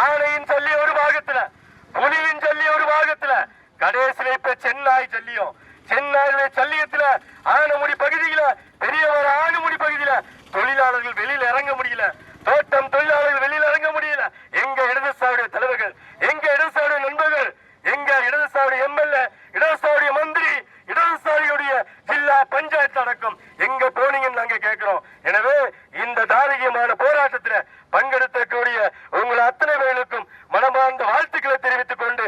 ஆணையின் சொல்லி ஒரு பாகத்துல, புலியின் சொல்லி ஒரு பாகத்துல, கடைசியில இப்ப சென்னாய் சொல்லியும், சென்னாய் சல்லியத்துல ஆனமுடி பகுதியில, பெரியவர் ஆனமுடி பகுதியில தொழிலாளர்கள் வெளியில இறங்க முடியல, தோட்டம் தொழிலாளர்கள் வெளியில இறங்க முடியல. எங்க இடதுசாவுடைய தலைவர்கள், எங்க இடதுசாவுடைய நண்பர்கள், எங்க இடதுசாவுடைய எம்எல்ஏ, இடதுசாவுடைய மந்திரி, இடதுசாரியுடைய ஜில்லா பஞ்சாயத்து அடக்கம் எங்க போனீங்கன்னு நாங்க கேட்கிறோம். எனவே இந்த தாரிகமான போராட்டத்தில் பங்கெடுக்கக்கூடிய உங்கள் அத்தனை பேருக்கும் மனமார்ந்த வாழ்த்துக்களை தெரிவித்துக் கொண்டு